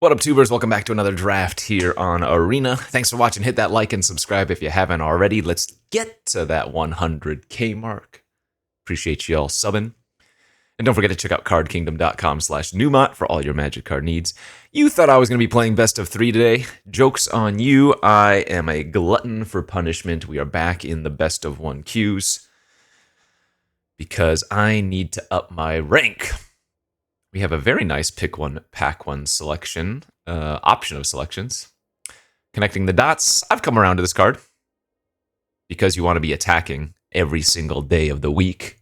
What up, tubers? Welcome back to another draft here on Arena. Thanks for watching. Hit that like and subscribe if you haven't already. Let's get to that 100K mark. Appreciate you all subbing. And don't forget to check out cardkingdom.com/Numot for all your Magic card needs. You thought I was going to be playing best of 3 today. Joke's on you. I am a glutton for punishment. We are back in the best of 1 queues because I need to up my rank. We have a very nice pick one, pack one selection, option of selections. Connecting the dots. I've come around to this card because you want to be attacking every single day of the week.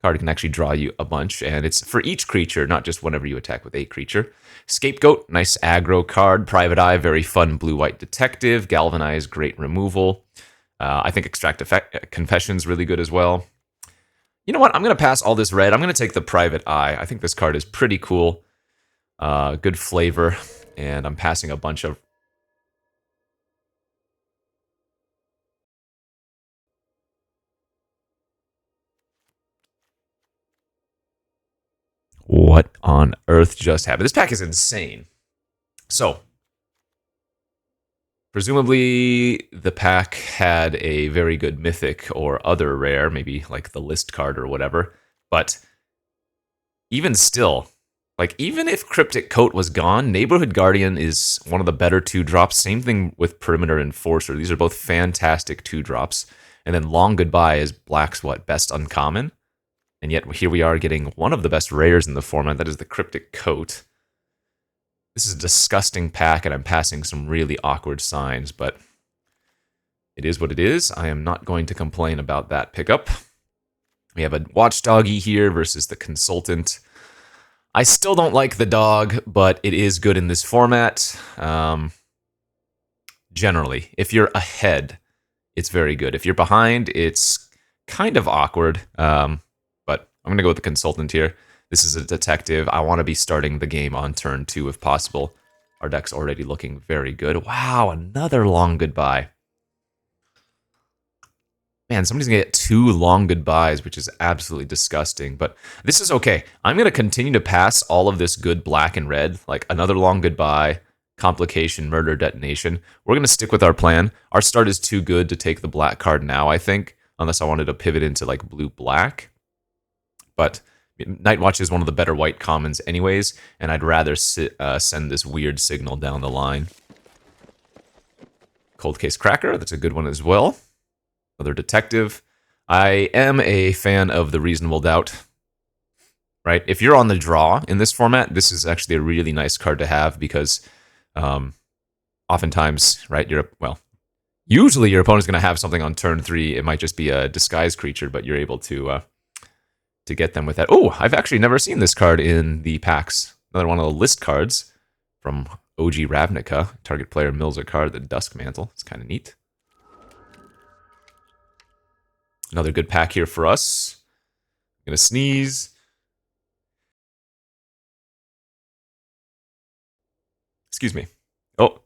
Card can actually draw you a bunch, and it's for each creature, not just whenever you attack with a creature. Scapegoat, nice aggro card. Private Eye, very fun blue-white detective. Galvanize, great removal. I think Extract Confession's really good as well. You know what? I'm going to pass all this red. I'm going to take the Private Eye. I think this card is pretty cool. Good flavor. And I'm passing a bunch of... What on earth just happened? This pack is insane. So, presumably the pack had a very good mythic or other rare, maybe like the list card or whatever. But even still, like even if Cryptic Coat was gone, Neighborhood Guardian is one of the better 2-drops. Same thing with Perimeter Enforcer. These are both fantastic 2-drops. And then Long Goodbye is Black's best uncommon. And yet here we are getting one of the best rares in the format. That is the Cryptic Coat. This is a disgusting pack, and I'm passing some really awkward signs, but it is what it is. I am not going to complain about that pickup. We have a Watchdoggy here versus the Consultant. I still don't like the dog, but it is good in this format. Generally, if you're ahead, it's very good. If you're behind, it's kind of awkward, but I'm going to go with the Consultant here. This is a detective. I want to be starting the game on turn 2 if possible. Our deck's already looking very good. Wow, another Long Goodbye. Man, somebody's going to get 2 Long Goodbyes, which is absolutely disgusting. But this is okay. I'm going to continue to pass all of this good black and red. Like another Long Goodbye, Complication, Murder, Detonation. We're going to stick with our plan. Our start is too good to take the black card now, I think. Unless I wanted to pivot into like blue-black. But Night Watch is one of the better white commons anyways, and I'd rather send this weird signal down the line. Cold Case Cracker, that's a good one as well. Another detective. I am a fan of the Reasonable Doubt. Right? If you're on the draw in this format, this is actually a really nice card to have because oftentimes, right, usually your opponent's going to have something on turn 3. It might just be a disguised creature, but you're able to get them with that. Oh, I've actually never seen this card in the packs. Another one of the list cards from OG Ravnica. Target player mills a card, the Dusk Mantle. It's kind of neat. Another good pack here for us. I'm going to sneeze. Excuse me. Oh.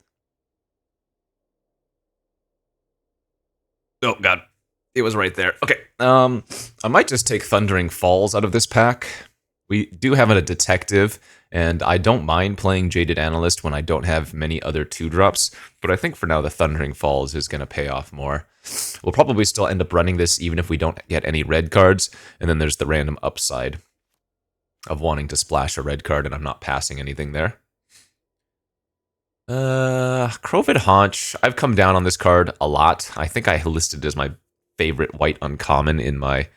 Oh, God. It was right there. Okay. I might just take Thundering Falls out of this pack. We do have a detective, and I don't mind playing Jaded Analyst when I don't have many other 2-drops, but I think for now the Thundering Falls is going to pay off more. We'll probably still end up running this even if we don't get any red cards, and then there's the random upside of wanting to splash a red card, and I'm not passing anything there. Crovid Haunch. I've come down on this card a lot. I think I listed it as my favorite white uncommon in my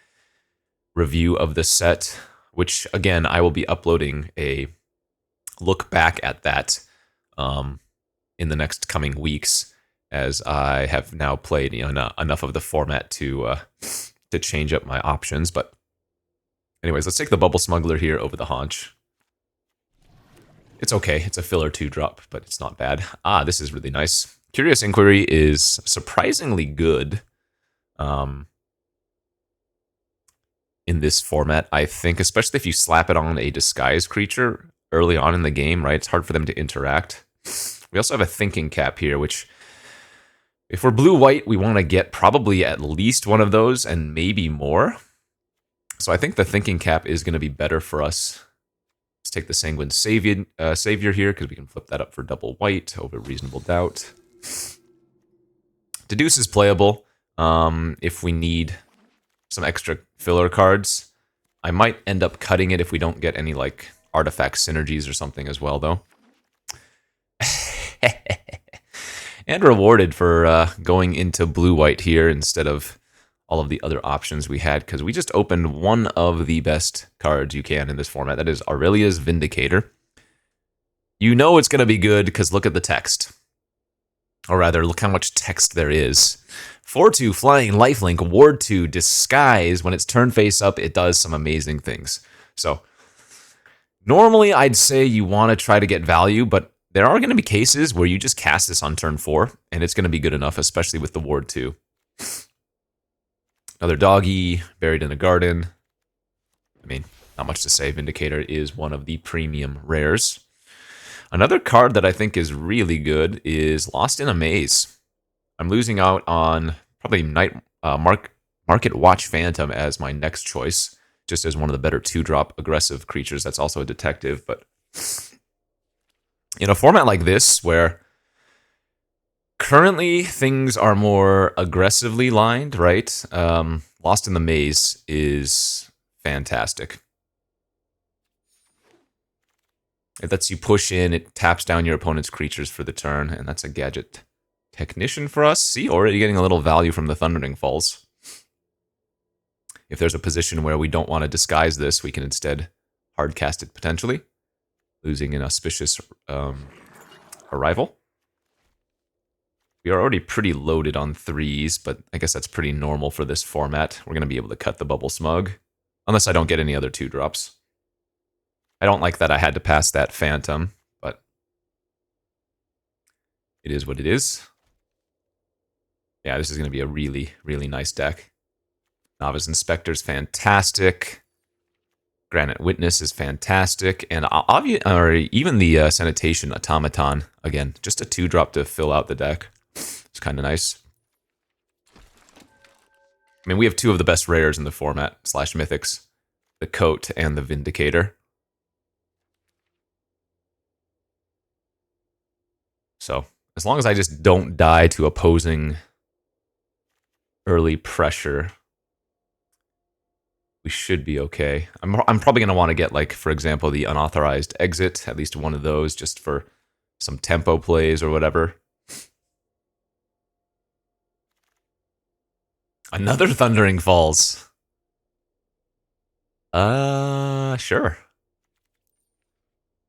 review of the set, which again I will be uploading a look back at that in the next coming weeks, as I have now played enough of the format to change up my options. But anyways, let's take the Bubble Smuggler here over the Haunch. It's okay. It's a filler 2-drop, but it's not bad. This is really nice. Curious Inquiry is surprisingly good. In this format, I think, especially if you slap it on a disguised creature early on in the game, right? It's hard for them to interact. We also have a Thinking Cap here, which, if we're blue-white, we want to get probably at least one of those and maybe more. So I think the Thinking Cap is going to be better for us Let's take the Sanguine Savior here, because we can flip that up for double white over reasonable doubt. Deduce is playable if we need some extra filler cards. I might end up cutting it if we don't get any, like, artifact synergies or something as well, though. And rewarded for going into blue-white here instead of all of the other options we had, because we just opened one of the best cards you can in this format. That is Aurelia's Vindicator. You know it's going to be good because look at the text. Or rather, look how much text there is. 4/2 Flying Lifelink, Ward 2 Disguise. When it's turned face up, it does some amazing things. So, normally I'd say you want to try to get value, but there are going to be cases where you just cast this on turn 4, and it's going to be good enough, especially with the Ward 2. Another doggy, Buried in a Garden. I mean, not much to say. Vindicator is one of the premium rares. Another card that I think is really good is Lost in a Maze. I'm losing out on probably Market Watch Phantom as my next choice, just as one of the better 2-drop aggressive creatures that's also a detective. But in a format like this, where currently things are more aggressively lined, right? Lost in the Maze is fantastic. It lets you push in, it taps down your opponent's creatures for the turn, and that's a Gadget Technician for us. See, already getting a little value from the Thundering Falls. If there's a position where we don't want to disguise this, we can instead hardcast it potentially, losing an Auspicious Arrival. We are already pretty loaded on 3s, but I guess that's pretty normal for this format. We're going to be able to cut the Bubble Smug, unless I don't get any other 2-drops. I don't like that I had to pass that Phantom, but it is what it is. Yeah, this is going to be a really, really nice deck. Novice Inspector's fantastic. Granite Witness is fantastic. And even the Sanitation Automaton, again, just a 2-drop to fill out the deck. It's kind of nice. I mean, we have 2 of the best rares in the format, / mythics. The Coat and the Vindicator. So, as long as I just don't die to opposing early pressure, we should be okay. I'm probably going to want to get, like, for example, the Unauthorized Exit, at least one of those, just for some tempo plays or whatever. Another Thundering Falls. Sure.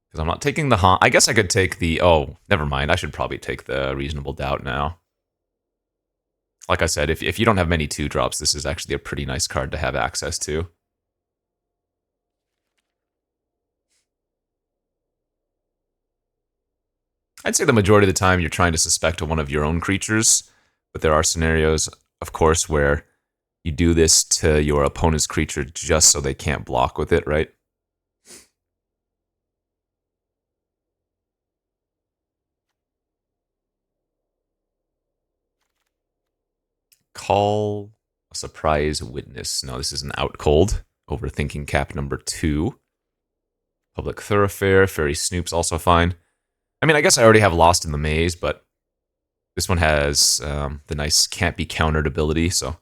Because I'm not taking the I guess I could take the... Oh, never mind. I should probably take the Reasonable Doubt now. Like I said, if you don't have many 2-drops, this is actually a pretty nice card to have access to. I'd say the majority of the time you're trying to suspect one of your own creatures, but there are scenarios, of course, where you do this to your opponent's creature just so they can't block with it, right? Call a Surprise Witness. No, this is an Out Cold. Overthinking Cap number 2. Public Thoroughfare. Fairy Snoop's also fine. I mean, I guess I already have Lost in the Maze, but this one has the nice Can't Be Countered ability, so...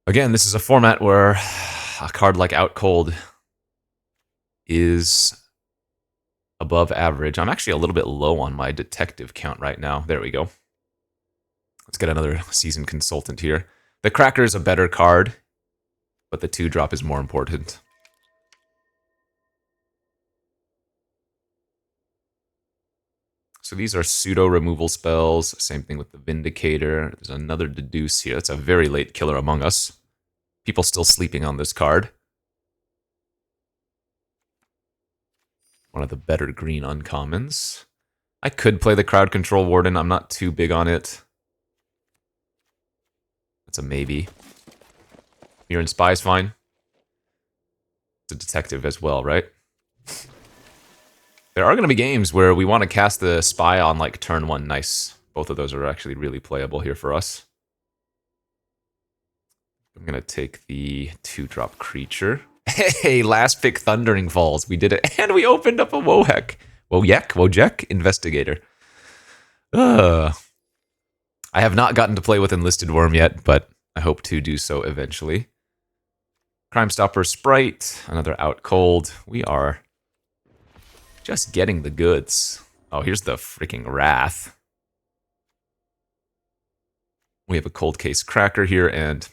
Again, this is a format where a card like Out Cold is above average. I'm actually a little bit low on my detective count right now. There we go. Let's get another Seasoned Consultant here. The Cracker is a better card, but the 2-drop is more important. So these are pseudo removal spells. Same thing with the Vindicator. There's another Deduce here. That's a very late killer among us. People still sleeping on this card. One of the better green uncommons. I could play the Crowd Control Warden. I'm not too big on it. That's a maybe. Mirror and Spy's fine. It's a detective as well, right? There are going to be games where we want to cast the Spy on, like, turn 1. Nice. Both of those are actually really playable here for us. I'm going to take the 2-drop creature. Hey, last pick Thundering Falls. We did it, and we opened up a Wojek Investigator. I have not gotten to play with Enlisted Worm yet, but I hope to do so eventually. Crime Stopper Sprite, another Out Cold. We are just getting the goods. Oh, here's the freaking Wrath. We have a Cold Case Cracker here, and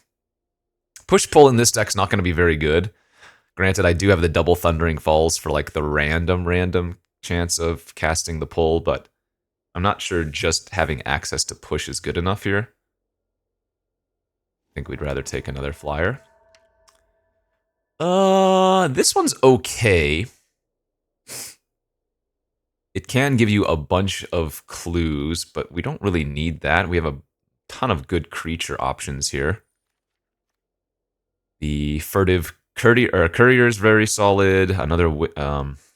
push-pull in this deck's not going to be very good. Granted, I do have the double Thundering Falls for like the random chance of casting the pull, but I'm not sure just having access to push is good enough here. I think we'd rather take another flyer. This one's okay. It can give you a bunch of clues, but we don't really need that. We have a ton of good creature options here. The Furtive Courier is very solid. Another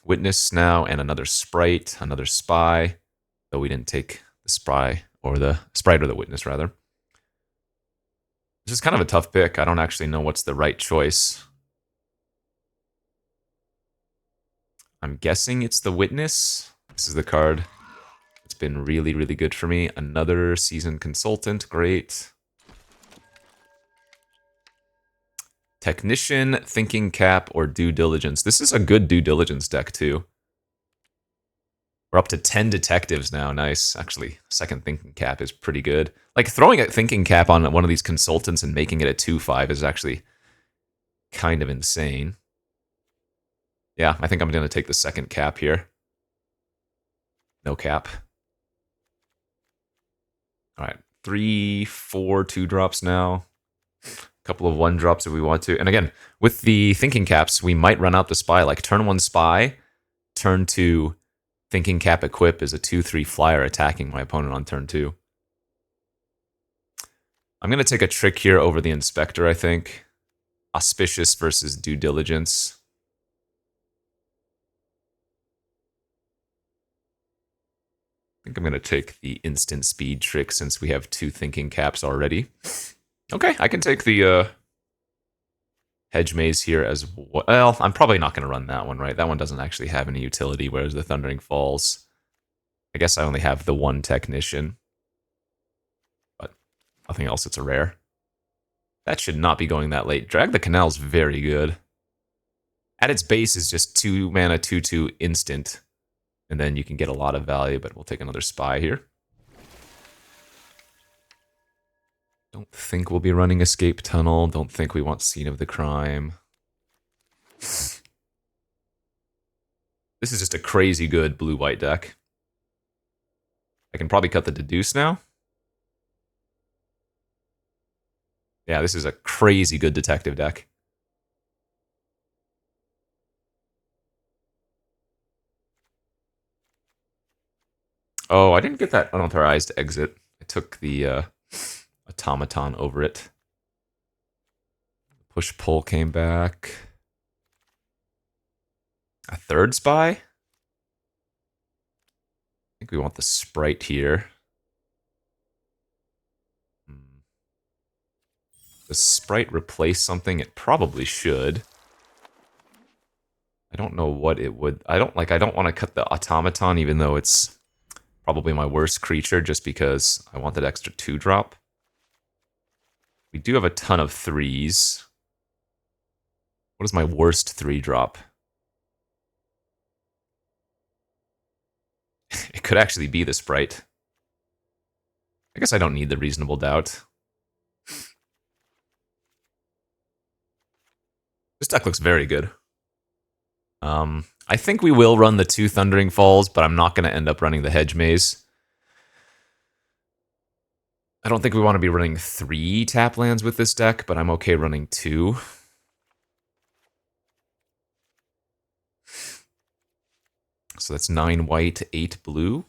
Witness now, and another Sprite, another Spy. Though we didn't take the Sprite or the Witness, rather. This is kind of a tough pick. I don't actually know what's the right choice. I'm guessing it's the Witness. This is the card. It's been really, really good for me. Another Seasoned Consultant. Great. Technician, Thinking Cap, or Due Diligence. This is a good Due Diligence deck, too. We're up to 10 detectives now. Nice. Actually, second Thinking Cap is pretty good. Like, throwing a Thinking Cap on one of these consultants and making it a 2/5 is actually kind of insane. Yeah, I think I'm going to take the second cap here. No cap. All right, 3, 4 2-drops now. A couple of 1-drops if we want to. And again, with the Thinking Caps, we might run out the Spy. Like, turn 1 Spy, turn 2 Thinking Cap Equip is a 2/3 flyer attacking my opponent on turn 2. I'm going to take a trick here over the Inspector, I think. Auspicious versus Due Diligence. I think I'm going to take the instant speed trick since we have 2 Thinking Caps already. Okay, I can take the Hedge Maze here as well. Well, I'm probably not going to run that one, right? That one doesn't actually have any utility, whereas the Thundering Falls, I guess I only have the 1 Technician. But nothing else, it's a rare. That should not be going that late. Drag the Canal's very good. At its base is just 2 mana, 2/2 instant. And then you can get a lot of value, but we'll take another Spy here. Don't think we'll be running Escape Tunnel. Don't think we want Scene of the Crime. This is just a crazy good blue-white deck. I can probably cut the Deduce now. Yeah, this is a crazy good detective deck. Oh, I didn't get that unauthorized exit. I took the automaton over it. Push-pull came back. A 3rd Spy? I think we want the Sprite here. Does Sprite replace something? It probably should. I don't know what it would. I don't want to cut the automaton, even though it's probably my worst creature, just because I want that extra 2-drop. We do have a ton of 3s. What is my worst 3-drop? It could actually be the Sprite. I guess I don't need the Reasonable Doubt. This deck looks very good. I think we will run the 2 Thundering Falls, but I'm not going to end up running the Hedge Maze. I don't think we want to be running 3 tap lands with this deck, but I'm okay running 2. So that's 9 white, 8 blue.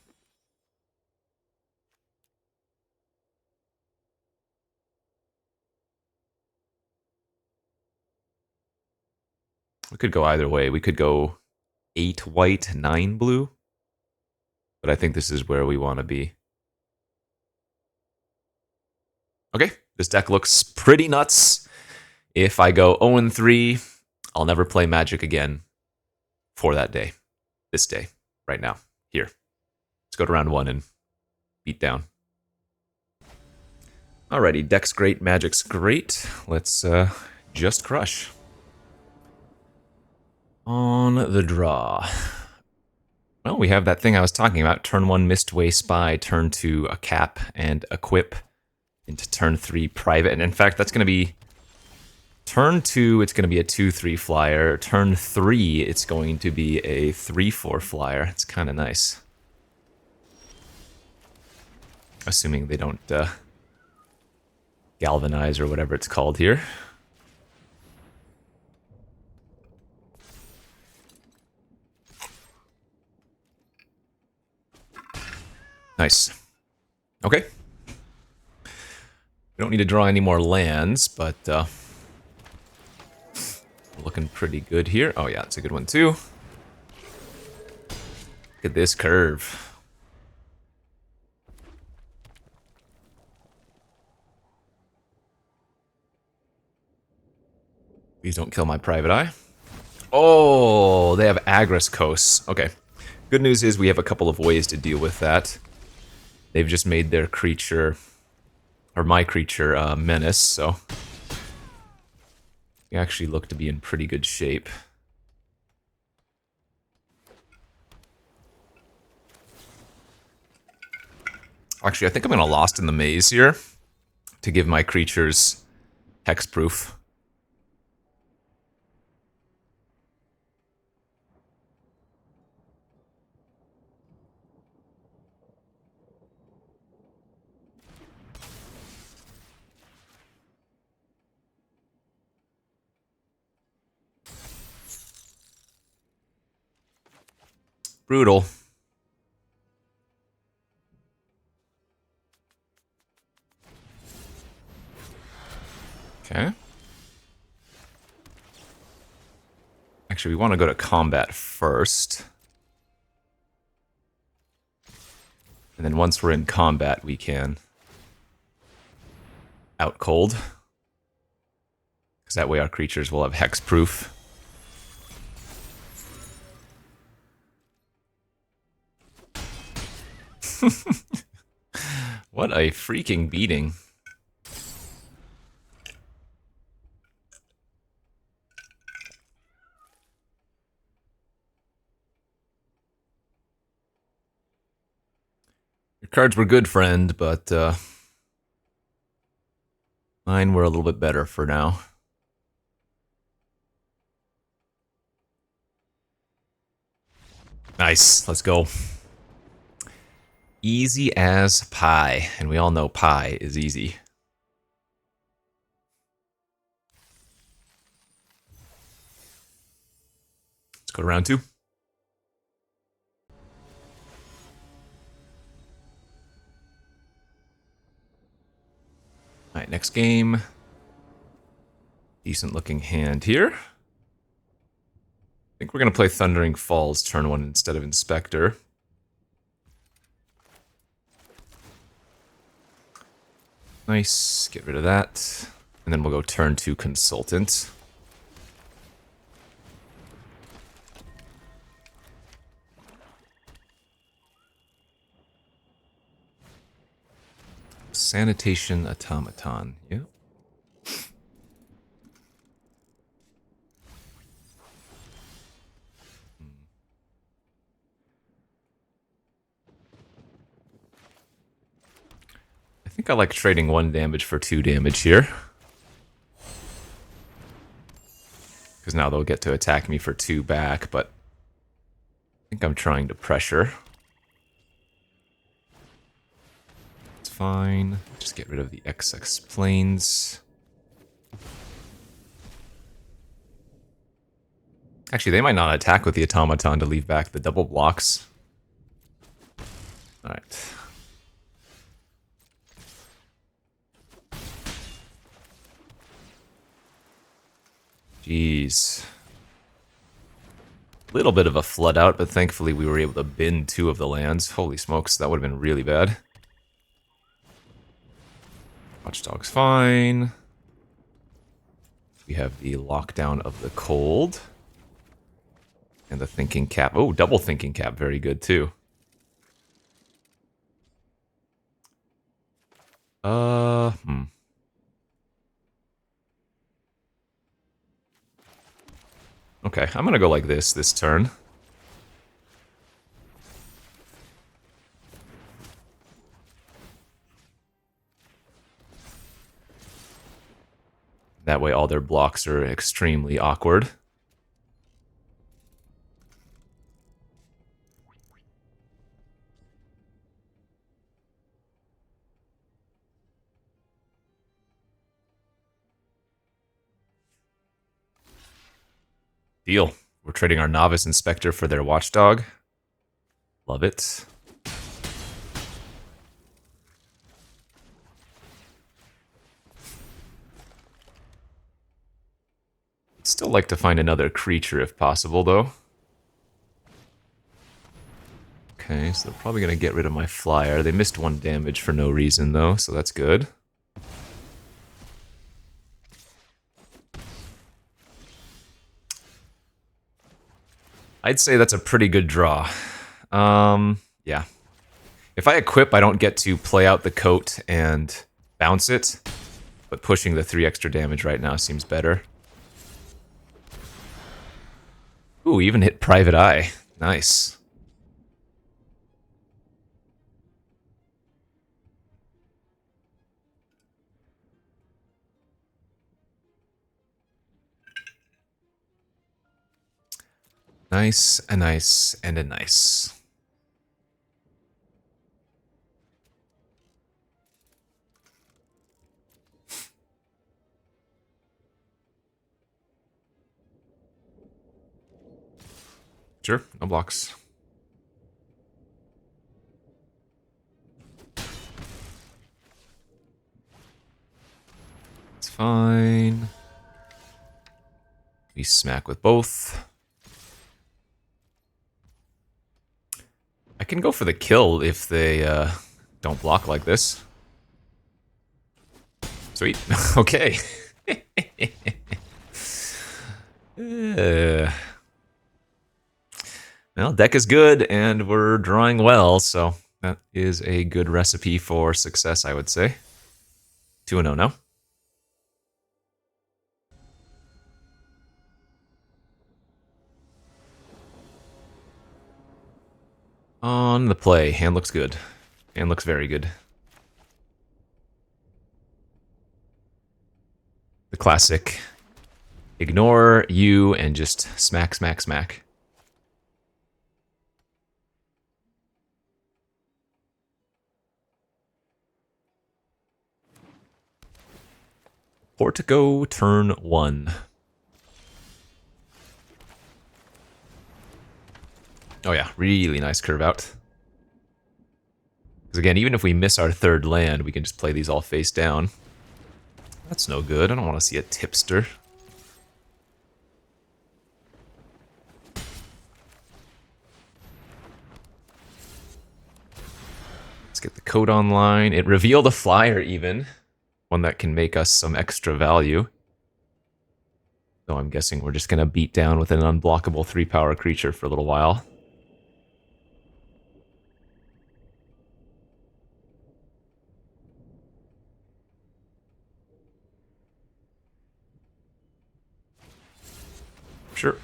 We could go either way. We could go 8 white, 9 blue. But I think this is where we want to be. Okay, this deck looks pretty nuts. If I go 0-3, I'll never play Magic again for that day. This day. Right now. Here. Let's go to round 1 and beat down. Alrighty, deck's great, Magic's great. Let's just crush. On the draw. Well, we have that thing I was talking about. Turn 1, Mistway Spy. Turn 2, a cap and equip. Into turn 3, private. And in fact, that's going to be... Turn 2, it's going to be a 2/3 flyer. Turn 3, it's going to be a 3/4 flyer. It's kind of nice. Assuming they don't galvanize or whatever it's called here. Nice. Okay. We don't need to draw any more lands, but looking pretty good here. Oh yeah, it's a good one too. Look at this curve. Please don't kill my private eye. Oh, they have Agreskos. Okay. Good news is we have a couple of ways to deal with that. They've just made their creature, or my creature, menace, so we actually look to be in pretty good shape. Actually, I think I'm going to Lost in the Maze here to give my creatures hexproof. Brutal. Okay. Actually, we want to go to combat first. And then once we're in combat, we can out cold. Because that way our creatures will have hexproof. What a freaking beating. Your cards were good, friend, but mine were a little bit better for now. Nice, let's go. Easy as pie, and we all know pie is easy. Let's go to round 2. Alright, next game. Decent looking hand here. I think we're going to play Thundering Falls turn 1 instead of Inspector. Nice, get rid of that. And then we'll go turn 2 Consultant. Sanitation Automaton, yeah. I think I like trading 1 damage for 2 damage here. Because now they'll get to attack me for 2 back, but I think I'm trying to pressure. It's fine. Just get rid of the XX planes. Actually, they might not attack with the automaton to leave back the double blocks. Alright. Jeez. Little bit of a flood out, but thankfully we were able to bin 2 of the lands. Holy smokes, that would have been really bad. Watchdog's fine. We have the lockdown of the cold. And the thinking cap. Oh, double thinking cap. Very good, too. Okay, I'm gonna go like this turn. That way all their blocks are extremely awkward. Deal. We're trading our Novice Inspector for their Watchdog. Love it. Still like to find another creature if possible, though. Okay, so they're probably going to get rid of my flyer. They missed 1 damage for no reason, though, so that's good. I'd say that's a pretty good draw. Yeah. If I equip, I don't get to play out the coat and bounce it, but pushing the 3 extra damage right now seems better. Ooh, even hit Private Eye. Nice. Nice, a nice, and a nice. Sure, no blocks. It's fine. We smack with both. I can go for the kill if they don't block like this. Sweet. Okay. Well, deck is good, and we're drawing well, so that is a good recipe for success, I would say. 2-0 now. On the play, hand looks good. Hand looks very good. The classic. Ignore you and just smack, smack, smack. Portico, turn 1. Oh yeah, really nice curve out. Because again, even if we miss our 3rd land, we can just play these all face down. That's no good. I don't want to see a tipster. Let's get the code online. It revealed a flyer even. One that can make us some extra value. So I'm guessing we're just going to beat down with an unblockable 3-power creature for a little while. Sure.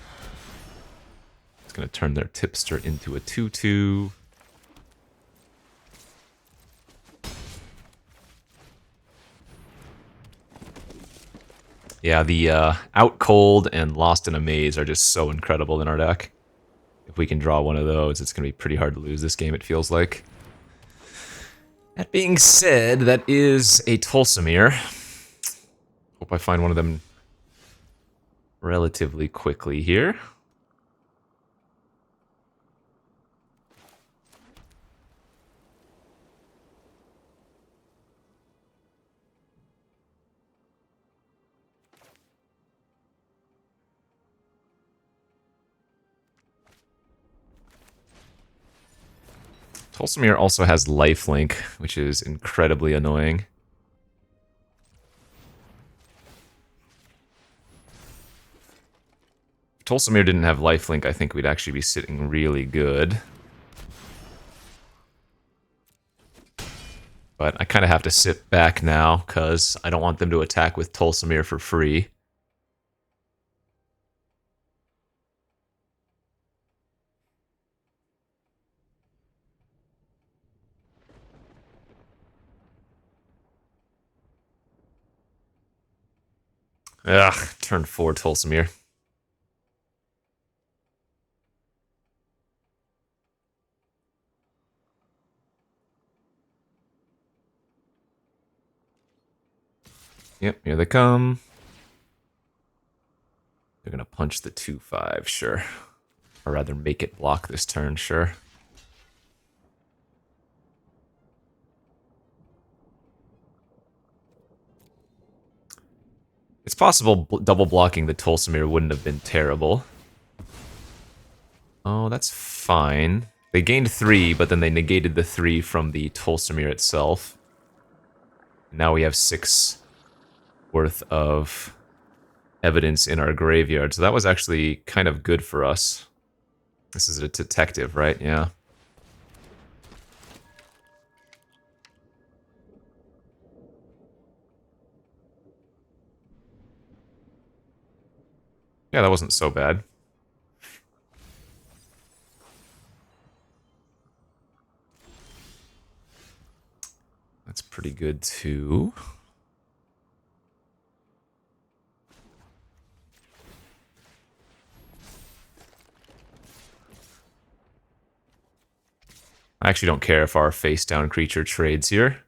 It's going to turn their tipster into a 2/2. Yeah, the Out Cold and Lost in a Maze are just so incredible in our deck. If we can draw one of those, it's going to be pretty hard to lose this game, it feels like. That being said, that is a Tulsimir. Hope I find one of them relatively quickly here. Tulsimir also has lifelink, which is incredibly annoying. Tolsimir didn't have lifelink, I think we'd actually be sitting really good. But I kind of have to sit back now, because I don't want them to attack with Tolsimir for free. Ugh, turn 4 Tolsimir. Yep, here they come. They're gonna punch the 2/5, sure. Or rather make it block this turn, sure. It's possible double blocking the Tolsimir wouldn't have been terrible. Oh, that's fine. They gained 3, but then they negated the 3 from the Tolsimir itself. Now we have 6 worth of evidence in our graveyard, so that was actually kind of good for us. This is a detective, right? Yeah. Yeah, that wasn't so bad. That's pretty good, too. I actually don't care if our face-down creature trades here.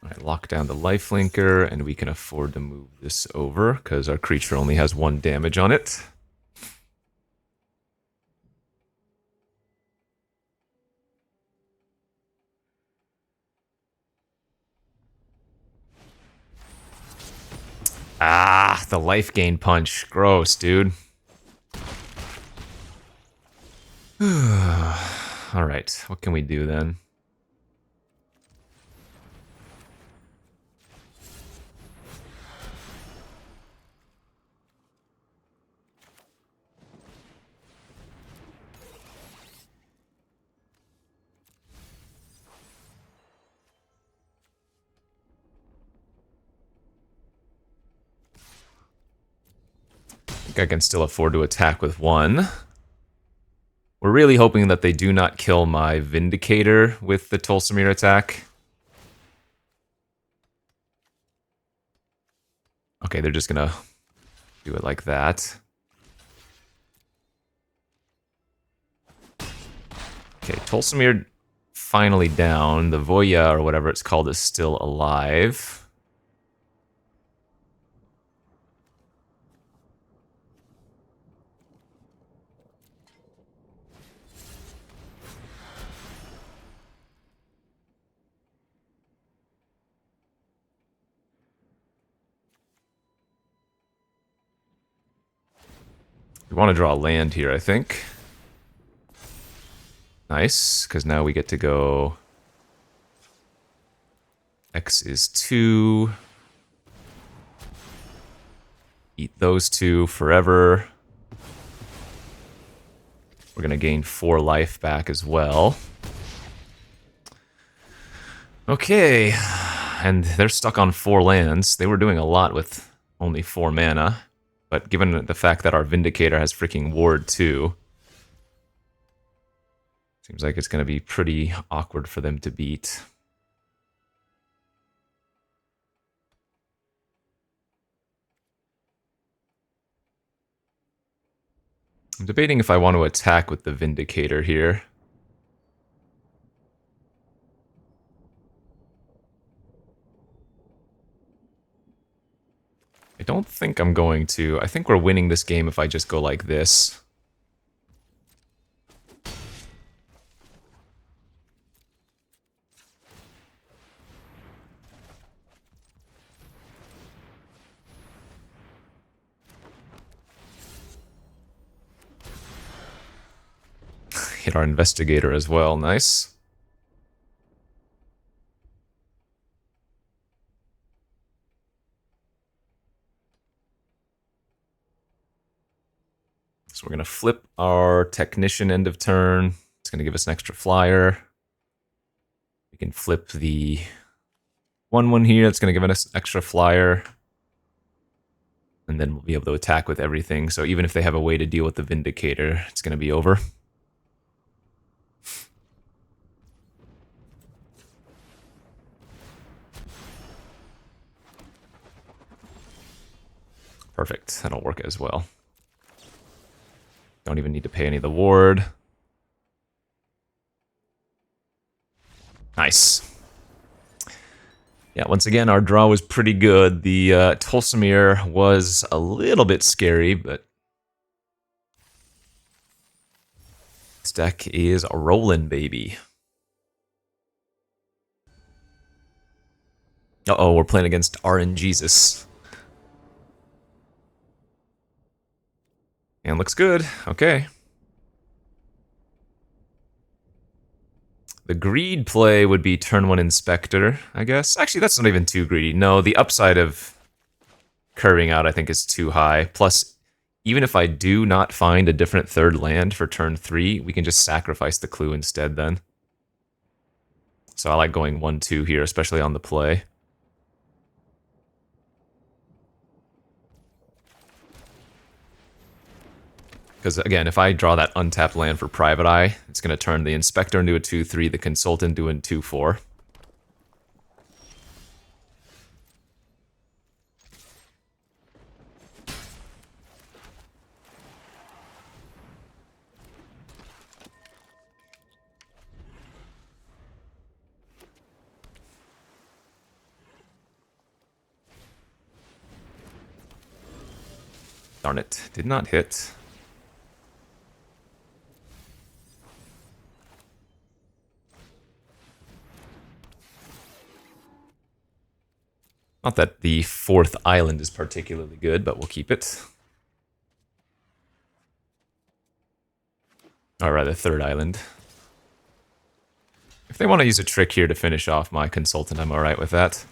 Alright, lock down the lifelinker, and we can afford to move this over, because our creature only has 1 damage on it. Ah, the life gain punch. Gross, dude. Alright, what can we do then? I think I can still afford to attack with 1. We're really hoping that they do not kill my Vindicator with the Tolsimir attack. Okay, they're just gonna do it like that. Okay, Tolsimir finally down. The Voya, or whatever it's called, is still alive. We want to draw land here, I think. Nice, because now we get to go... X is 2. Eat those 2 forever. We're going to gain 4 life back as well. Okay, and they're stuck on 4 lands. They were doing a lot with only 4 mana. But given the fact that our Vindicator has freaking Ward too, seems like it's going to be pretty awkward for them to beat. I'm debating if I want to attack with the Vindicator here. I don't think I'm going to. I think we're winning this game if I just go like this. get our investigator as well. Nice. So we're going to flip our technician end of turn. It's going to give us an extra flyer. We can flip the 1/1 here. It's going to give us an extra flyer. And then we'll be able to attack with everything. So even if they have a way to deal with the Vindicator, it's going to be over. Perfect. That'll work as well. Don't even need to pay any of the ward. Nice. Yeah, once again, our draw was pretty good. The Tolsimir was a little bit scary, but this deck is a rollin', baby. Uh-oh, we're playing against RNGesus. And looks good. Okay. The greed play would be turn 1 Inspector, I guess. Actually, that's not even too greedy. No, the upside of curving out, I think, is too high. Plus, even if I do not find a different third land for turn 3, we can just sacrifice the clue instead then. So I like going 1-2 here, especially on the play. Because, again, if I draw that untapped land for Private Eye, it's going to turn the Inspector into a 2-3, the Consultant into a 2-4. Darn it, did not hit. Not that the 4th island is particularly good, but we'll keep it. Or rather, 3rd island. If they want to use a trick here to finish off my Consultant, I'm alright with that.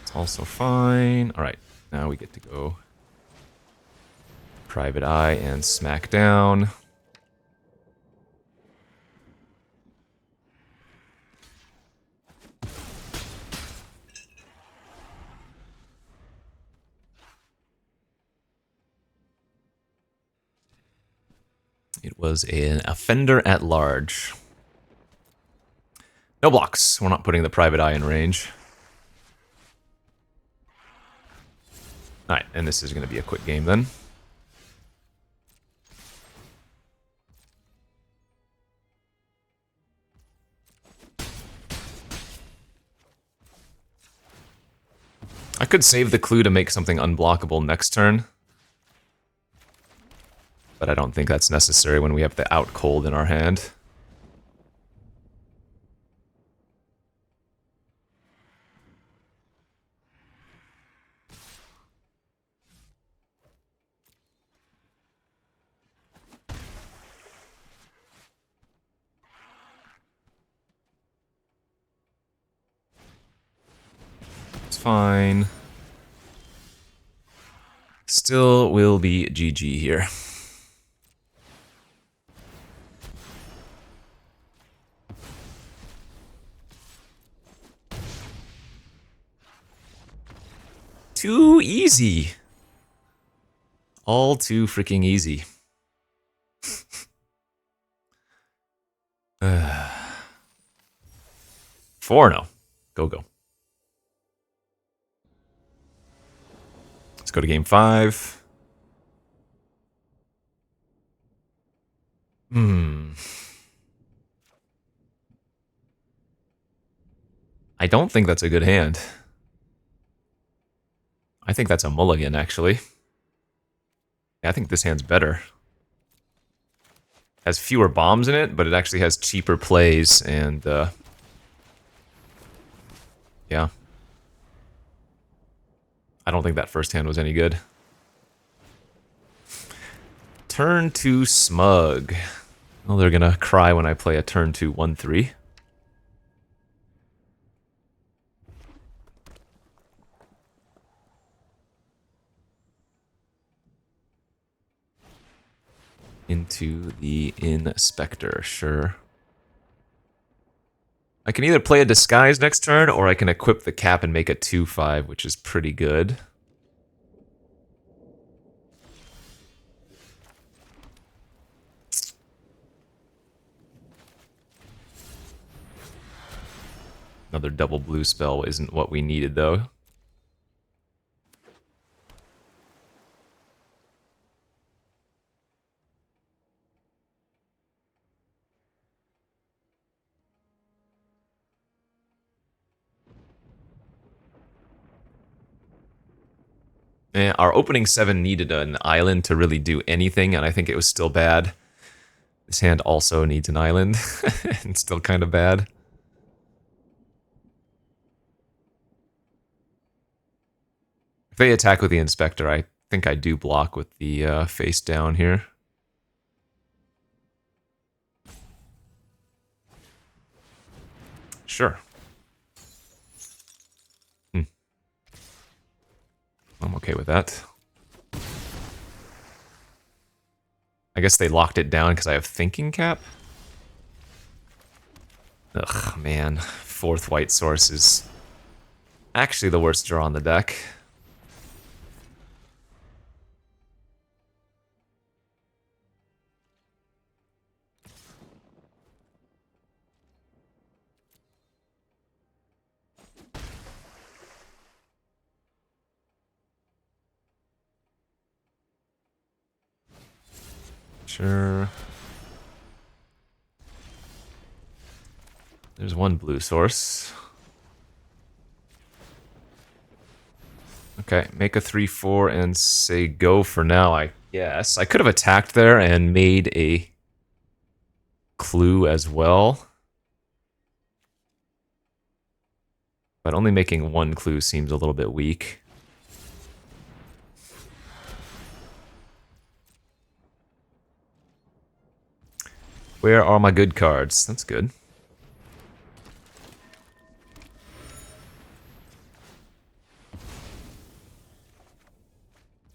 It's also fine. Alright, now we get to go Private Eye and smack down. It was an offender at large. No blocks. We're not putting the Private Eye in range. Alright, and this is going to be a quick game then. I could save the clue to make something unblockable next turn. But I don't think that's necessary when we have the out cold in our hand. It's fine. Still will be GG here. Too easy. All too freaking easy. 4-0. Go. Let's go to game 5. I don't think that's a good hand. I think that's a mulligan, actually. Yeah, I think this hand's better. Has fewer bombs in it, but it actually has cheaper plays, and, yeah. I don't think that first hand was any good. Turn 2 Smug. Well, they're gonna cry when I play a turn 2 1-3. Into the Inspector, sure. I can either play a Disguise next turn, or I can equip the Cap and make a 2-5, which is pretty good. Another double blue spell isn't what we needed, though. Our opening 7 needed an island to really do anything, and I think it was still bad. This hand also needs an island, and still kind of bad. If they attack with the Inspector, I think I do block with the face down here. Sure. I'm okay with that. I guess they locked it down because I have Thinking Cap. Ugh, man. 4th white source is actually the worst draw on the deck. Sure. There's one blue source. Okay, make a 3-4 and say go for now, I guess. I could have attacked there and made a clue as well. But only making one clue seems a little bit weak. Where are my good cards? That's good.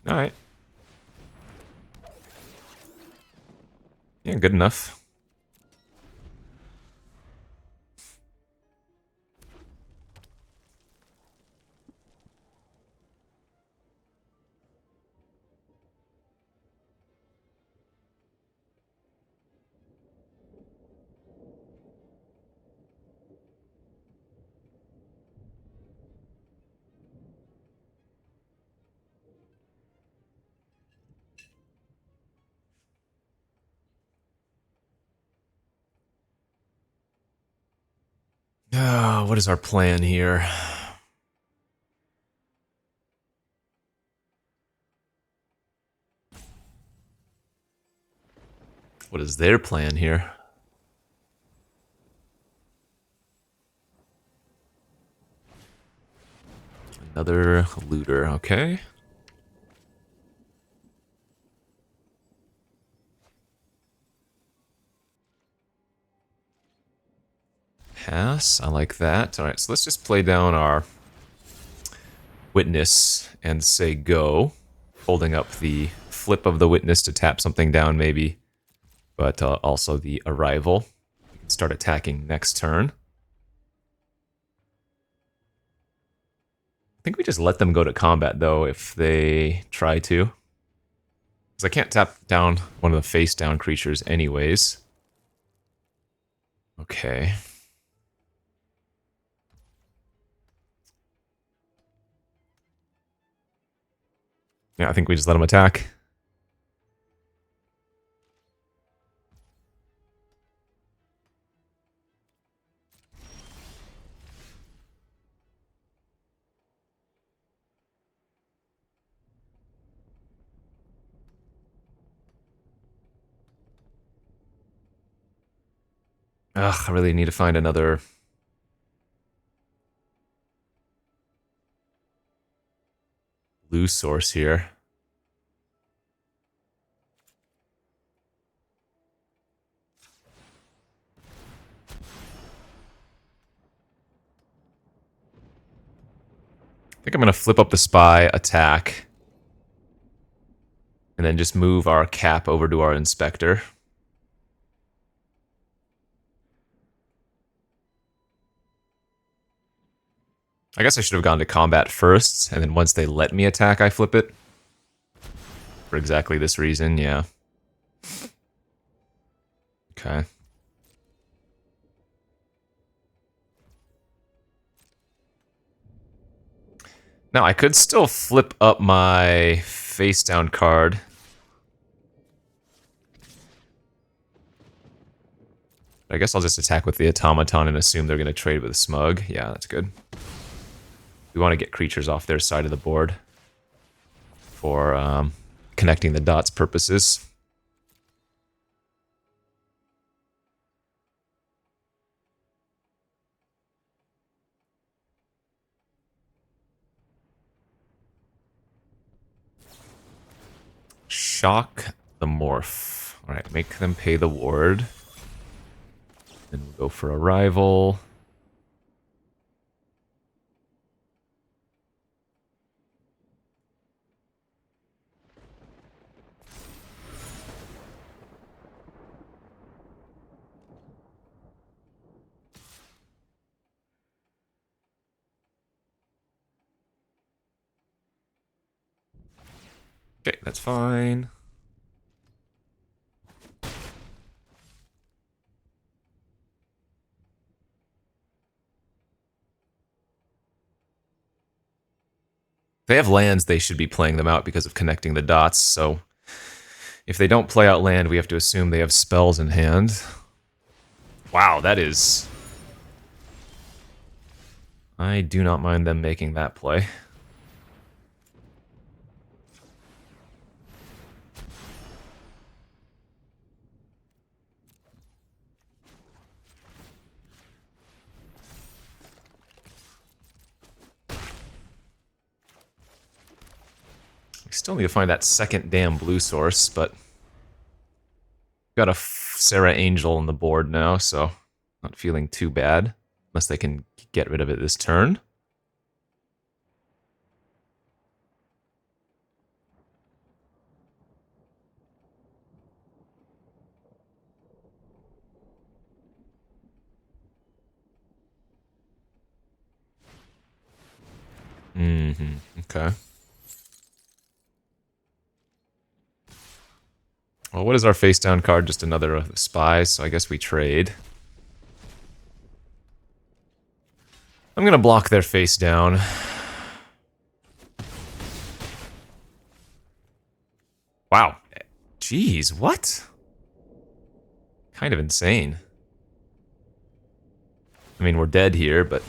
Alright. Yeah, good enough. What is our plan here? What is their plan here? Another looter, okay. Pass, I like that. Alright, so let's just play down our Witness and say go. Holding up the flip of the Witness to tap something down maybe. But also the Arrival. We can start attacking next turn. I think we just let them go to combat though if they try to. Because I can't tap down one of the face down creatures anyways. Okay. Yeah, I think we just let them attack. Ugh, I really need to find another blue source here. think I'm going to flip up the spy, attack, and then just move our cap over to our inspector. I guess I should have gone to combat first, and then once they let me attack, I flip it. For exactly this reason, yeah. Okay. Now, I could still flip up my face-down card. I guess I'll just attack with the automaton and assume they're going to trade with Smug. Yeah, that's good. We want to get creatures off their side of the board for connecting the dots purposes. Shock the morph. Alright, make them pay the ward. Then we'll go for a rival. Okay, that's fine. If they have lands, they should be playing them out because of connecting the dots, so if they don't play out land, we have to assume they have spells in hand. Wow, that is... I do not mind them making that play. We still need to find that second damn blue source, but... Got a Sarah Angel on the board now, so not feeling too bad. Unless they can get rid of it this turn. Okay. Well, what is our face down card? Just another spy, so I guess we trade. I'm gonna block their face down. Wow. Jeez, what? Kind of insane. I mean, we're dead here, but...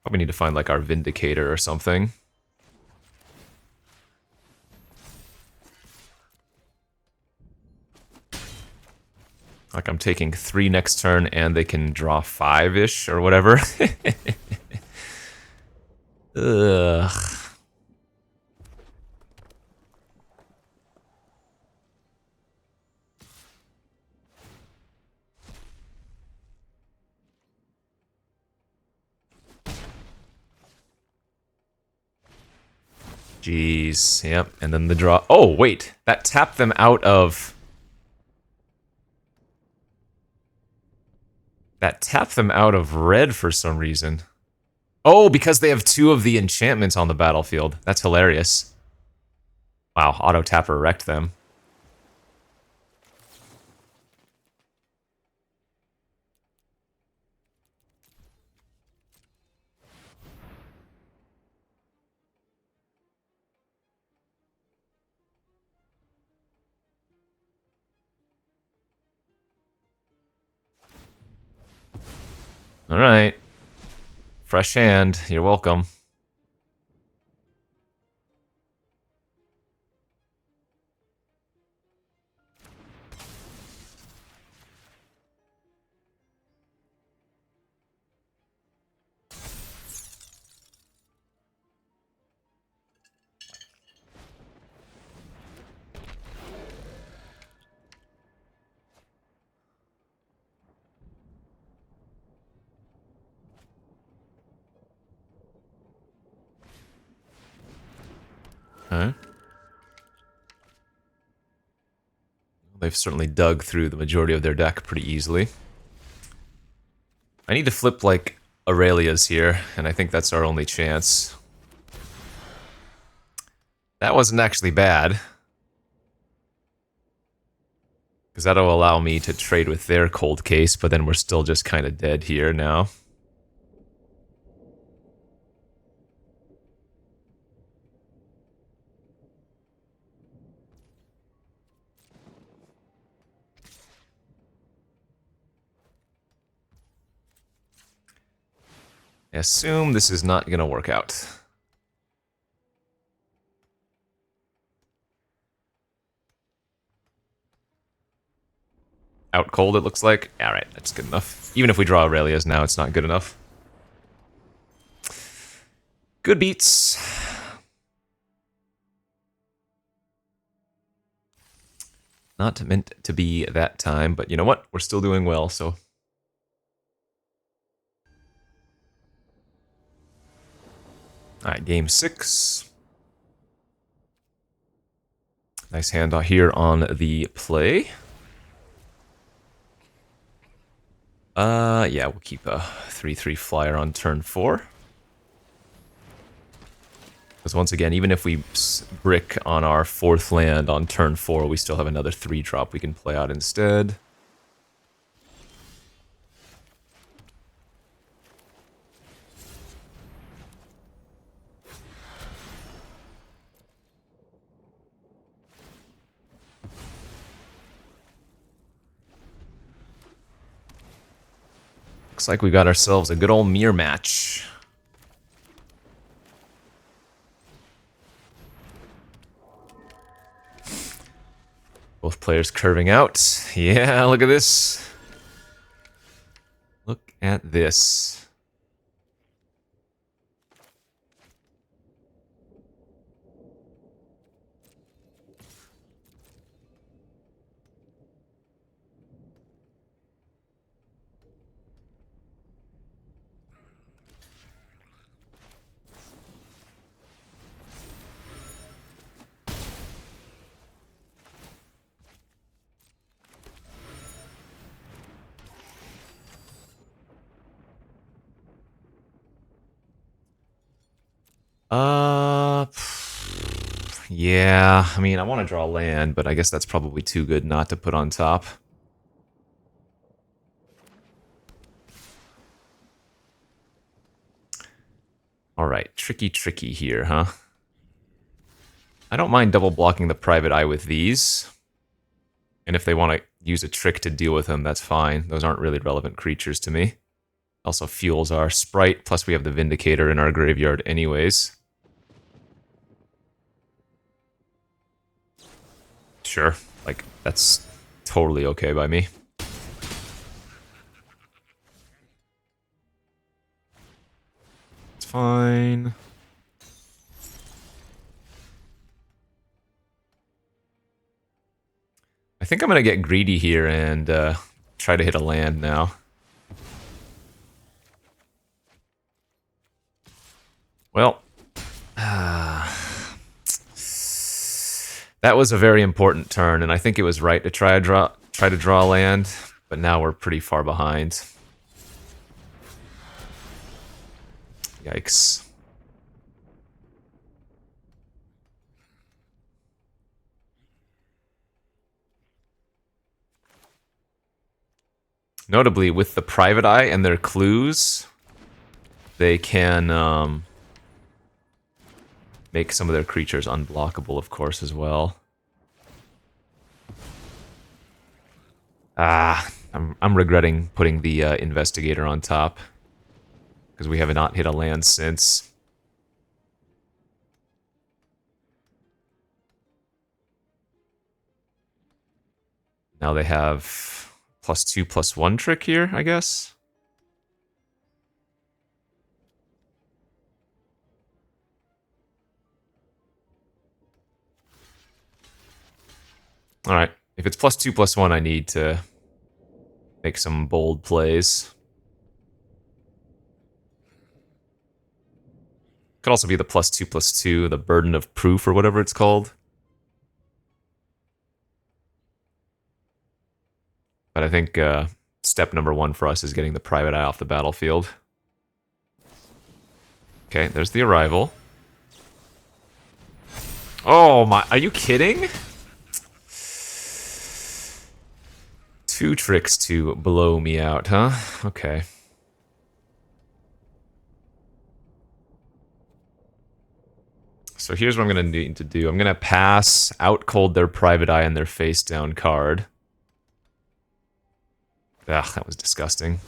Probably need to find, like, our Vindicator or something. Like, I'm taking 3 next turn, and they can draw 5-ish, or whatever. Ugh. Jeez, yep, and then the draw... Oh, wait, that tapped them out of... That tapped them out of red for some reason. Oh, because they have 2 of the enchantments on the battlefield. That's hilarious. Wow, auto-tapper wrecked them. Alright. Fresh hand, you're welcome. Okay. They've certainly dug through the majority of their deck pretty easily. I need to flip, like, Aurelias here, and I think that's our only chance. That wasn't actually bad. Because that'll allow me to trade with their cold case, but then we're still just kind of dead here now. I assume this is not going to work out. Out cold, it looks like. Alright, that's good enough. Even if we draw Aurelias now, it's not good enough. Good beats. Not meant to be that time, but you know what? We're still doing well, so... Alright, game 6. Nice hand here on the play. Yeah, we'll keep a 3/3 flyer on turn 4. Because once again, even if we brick on our 4th land on turn 4, we still have another 3-drop we can play out instead. Looks like we got ourselves a good old mirror match. Both players curving out. Yeah, look at this. Look at this. Yeah, I mean, I want to draw land, but I guess that's probably too good not to put on top. Alright, tricky here, huh? I don't mind double blocking the private eye with these. And if they want to use a trick to deal with them, that's fine. Those aren't really relevant creatures to me. Also fuels our Sprite, plus we have the Vindicator in our graveyard anyways. Sure, like, that's totally okay by me. It's fine. I think I'm gonna get greedy here and try to hit a land now. Well, that was a very important turn, and I think it was right to try to draw land, but now we're pretty far behind. Yikes. Notably, with the private eye and their clues, they can make some of their creatures unblockable, of course, as well. I'm regretting putting the Investigator on top, because we have not hit a land since. Now they have +2/+1 trick here, I guess. Alright, if it's +2/+1, I need to make some bold plays. Could also be the +2/+2, the burden of proof or whatever it's called. But I think step number 1 for us is getting the private eye off the battlefield. Okay, there's the arrival. Oh my, are you kidding? 2 tricks to blow me out, huh? Okay. So here's what I'm going to need to do. I'm going to pass, out cold their private eye and their face down card. Ugh, that was disgusting.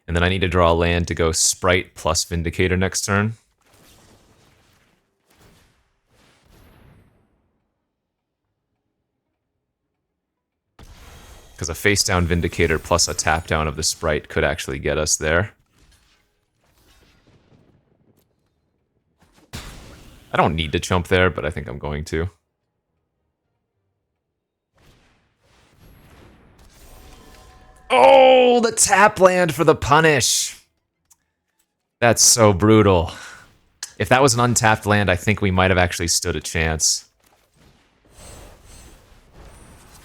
And then I need to draw a land to go Sprite plus Vindicator next turn. Because a face down Vindicator plus a tap down of the Sprite could actually get us there. I don't need to chump there, but I think I'm going to. Oh, the tap land for the punish. That's so brutal. If that was an untapped land, I think we might have actually stood a chance.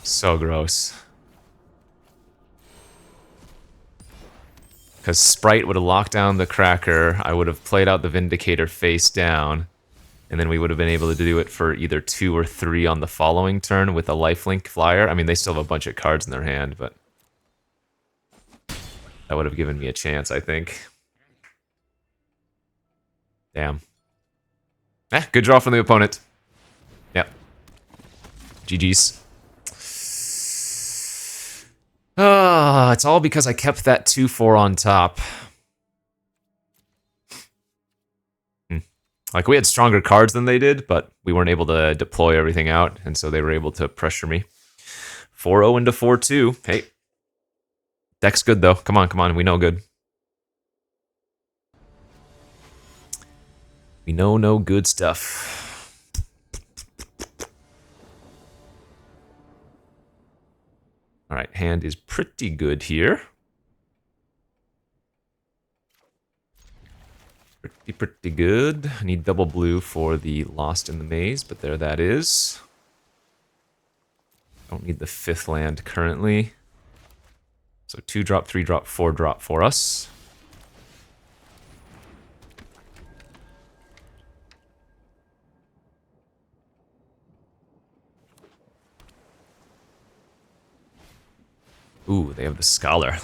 So gross. Because Sprite would have locked down the Cracker, I would have played out the Vindicator face down, and then we would have been able to do it for either 2 or 3 on the following turn with a lifelink flyer. I mean, they still have a bunch of cards in their hand, but that would have given me a chance, I think. Damn. Good draw from the opponent. Yep. GG's. It's all because I kept that 2/4 on top. Like, we had stronger cards than they did, but we weren't able to deploy everything out, and so they were able to pressure me. 4-0 into 4-2. Hey. Deck's good, though. Come on, we know good. We know no good stuff. Alright, hand is pretty good here. Pretty good. I need double blue for the Lost in the Maze, but there that is. Don't need the 5th land currently. So 2-drop, 3-drop, 4-drop for us. Ooh, they have the Scholar.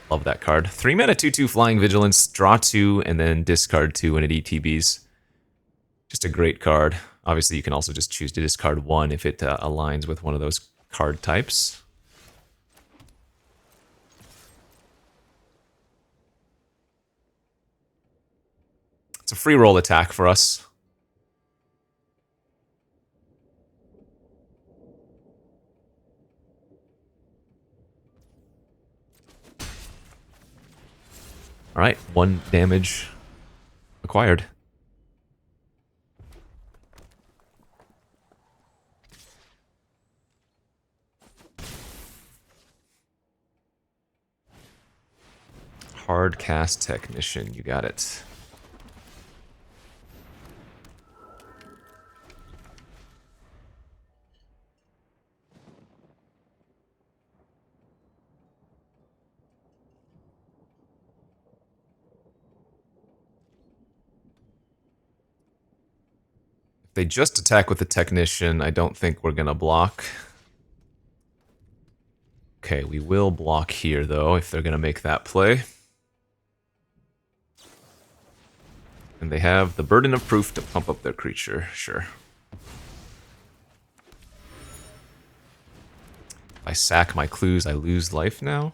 Love that card. 3 mana, 2/2 Flying Vigilance, draw 2, and then discard 2 when it ETBs. Just a great card. Obviously, you can also just choose to discard 1 if it aligns with one of those card types. It's a free roll attack for us. Alright, 1 damage acquired. Hard cast technician, you got it. If they just attack with the technician, I don't think we're gonna block. Okay, we will block here though, if they're gonna make that play. And they have the burden of proof to pump up their creature, sure. If I sack my clues, I lose life now?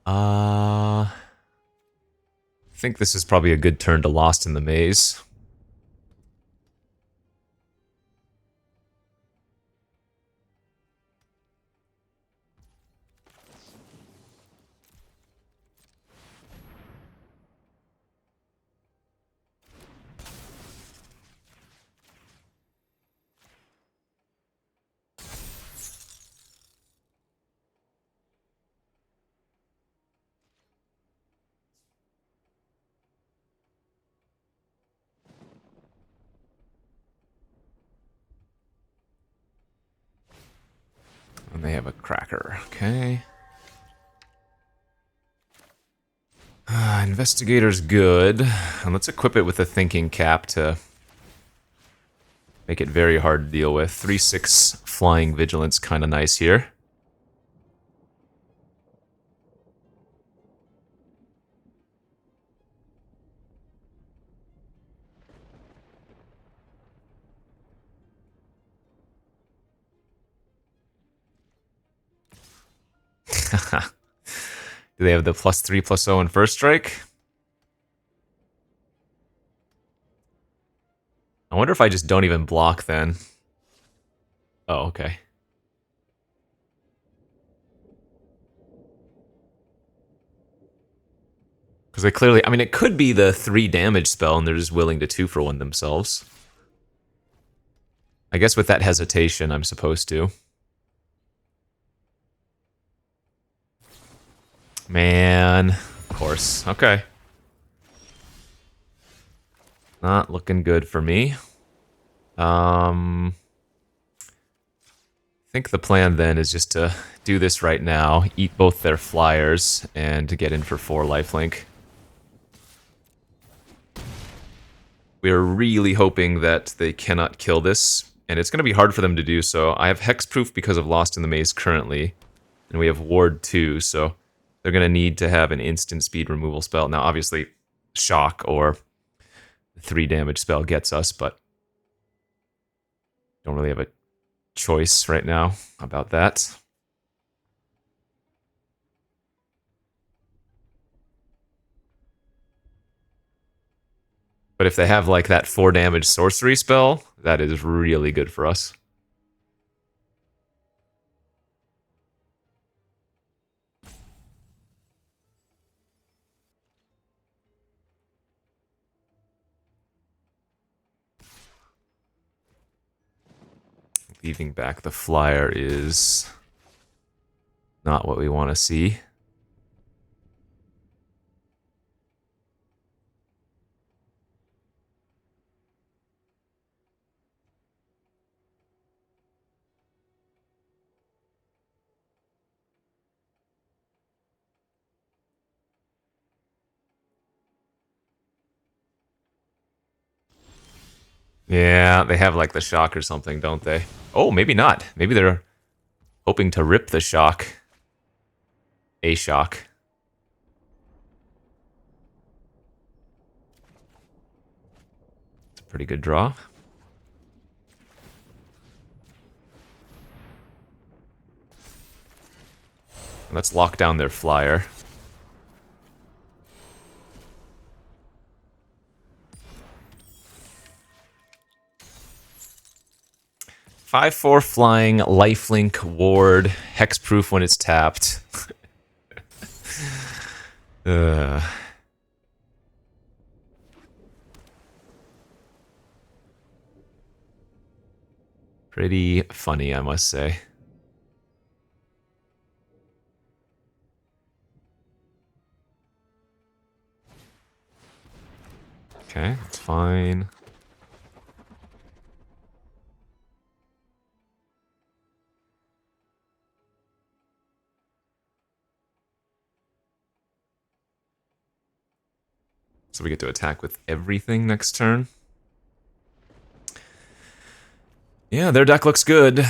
I think this is probably a good turn to Lost in the Maze. have a cracker. Okay. Investigator's good. And let's equip it with a thinking cap to make it very hard to deal with. 3/6 flying vigilance, kind of nice here. Do they have the +3/+0 in first strike? I wonder if I just don't even block then. Oh, okay. Because they clearly, I mean, it could be the 3 damage spell and they're just willing to 2-for-1 themselves. I guess with that hesitation, I'm supposed to. Man, of course. Okay. Not looking good for me. I think the plan then is just to do this right now, eat both their flyers, and to get in for 4 lifelink. We're really hoping that they cannot kill this, and it's going to be hard for them to do so. I have hexproof because of Lost in the Maze currently, and we have Ward 2, so they're going to need to have an instant speed removal spell. Now, obviously, Shock or 3 damage spell gets us, but don't really have a choice right now about that. But if they have like that 4 damage sorcery spell, that is really good for us. Leaving back the flyer is not what we want to see. Yeah, they have like the shock or something, don't they? Oh, maybe not. Maybe they're hoping to rip the shock. A shock. It's a pretty good draw. Let's lock down their flyer. Five, 4 flying, lifelink, ward, hexproof when it's tapped. Pretty funny, I must say. Okay, that's fine. So we get to attack with everything next turn. Yeah, their deck looks good.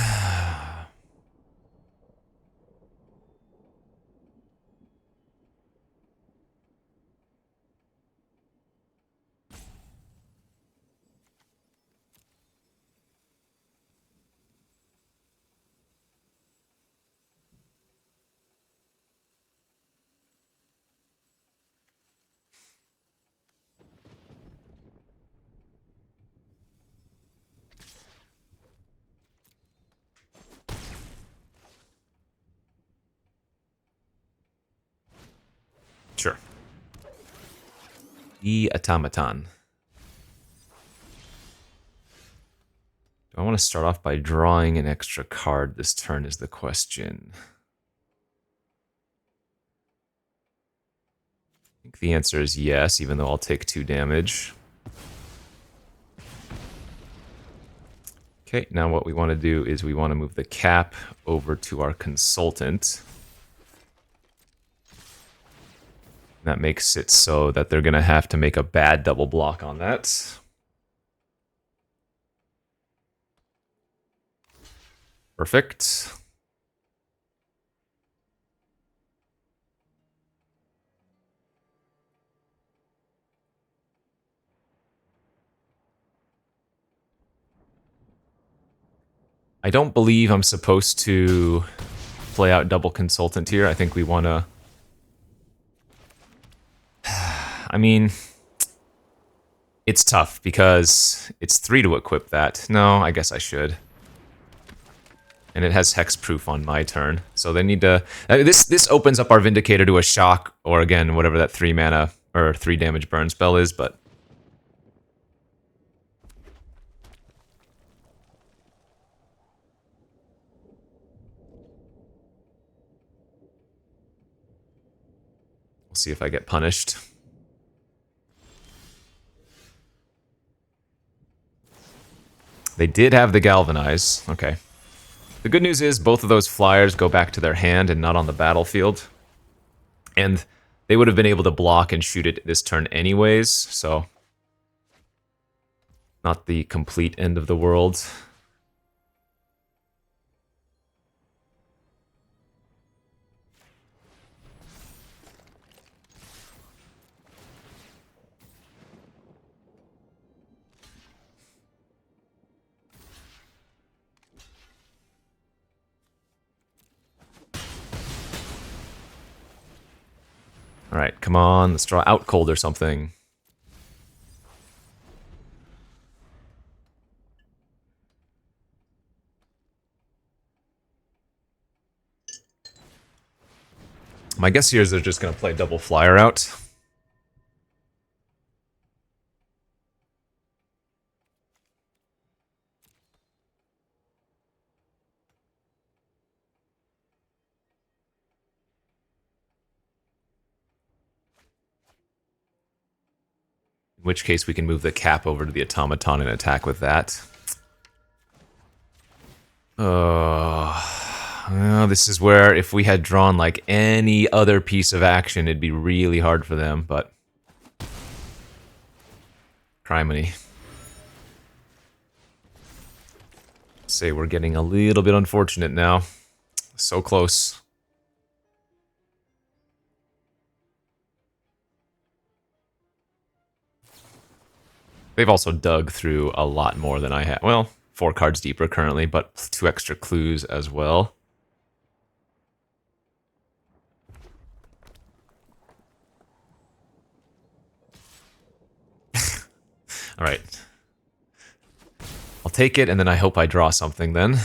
Sure. The automaton. Do I want to start off by drawing an extra card this turn is the question. I think the answer is yes, even though I'll take 2 damage. Okay, now what we want to do is we want to move the cap over to our consultant. That makes it so that they're going to have to make a bad double block on that. Perfect. I don't believe I'm supposed to play out double consultant here. I think we want to... I mean, it's tough because it's 3 to equip that. No, I guess I should. And it has hexproof on my turn, so they need to... This opens up our Vindicator to a shock, or again, whatever that 3 mana, or 3 damage burn spell is, but... We'll see if I get punished. They did have the Galvanize. Okay. The good news is both of those flyers go back to their hand and not on the battlefield. And they would have been able to block and shoot it this turn anyways, so... Not the complete end of the world. Alright, come on, let's draw out cold or something. My guess here is they're just going to play double flyer out. In which case we can move the cap over to the automaton and attack with that. Well, this is where if we had drawn like any other piece of action, it'd be really hard for them, but... Criminy. Say we're getting a little bit unfortunate now. So close. They've also dug through a lot more than I have. Well, 4 cards deeper currently, but 2 extra clues as well. Alright. I'll take it, and then I hope I draw something then.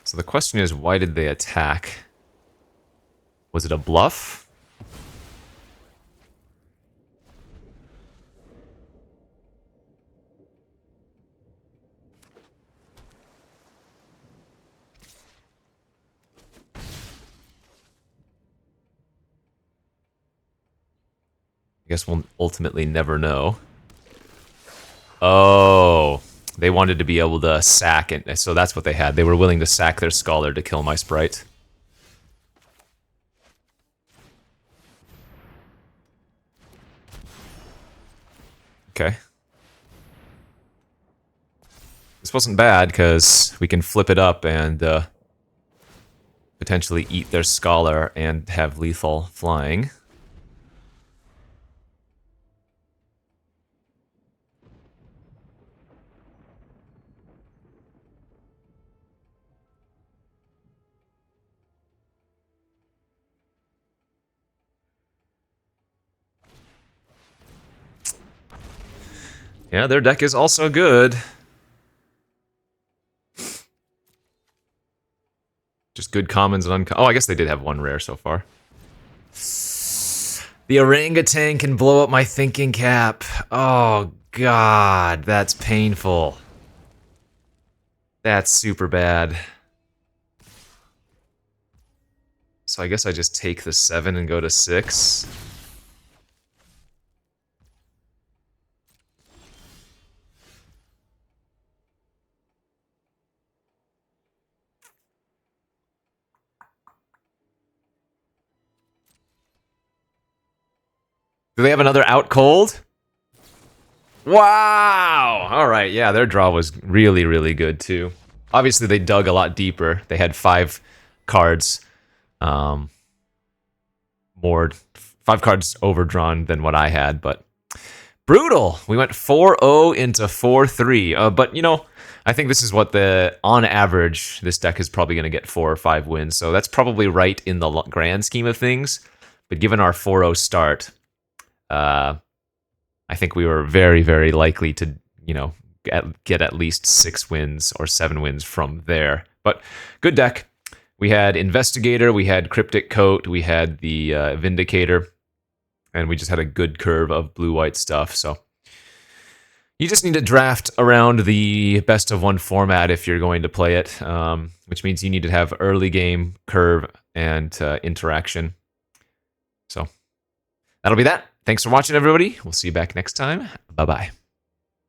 So the question is, why did they attack? Was it a bluff? I guess we'll ultimately never know. Oh, they wanted to be able to sack it, so that's what they had. They were willing to sack their Scholar to kill my Sprite. Okay. This wasn't bad, because we can flip it up and potentially eat their Scholar and have lethal flying. Yeah, their deck is also good. Just good commons and uncommons. Oh, I guess they did have 1 rare so far. The orangutan can blow up my thinking cap. Oh, God, that's painful. That's super bad. So I guess I just take the 7 and go to 6. Do they have another out cold? Wow! Alright, yeah, their draw was really, really good too. Obviously, they dug a lot deeper. They had 5 cards. More 5 cards overdrawn than what I had, but brutal. We went 4-0 into 4-3. But you know, I think this is what on average this deck is probably going to get 4 or 5 wins. So that's probably right in the grand scheme of things. But given our 4-0 start, I think we were very, very likely to, you know, get at least 6 wins or 7 wins from there. But good deck. We had Investigator, we had Cryptic Coat, we had the Vindicator, and we just had a good curve of blue-white stuff. So you just need to draft around the best of one format if you're going to play it, which means you need to have early game curve and interaction. So that'll be that. Thanks for watching, everybody. We'll see you back next time. Bye-bye.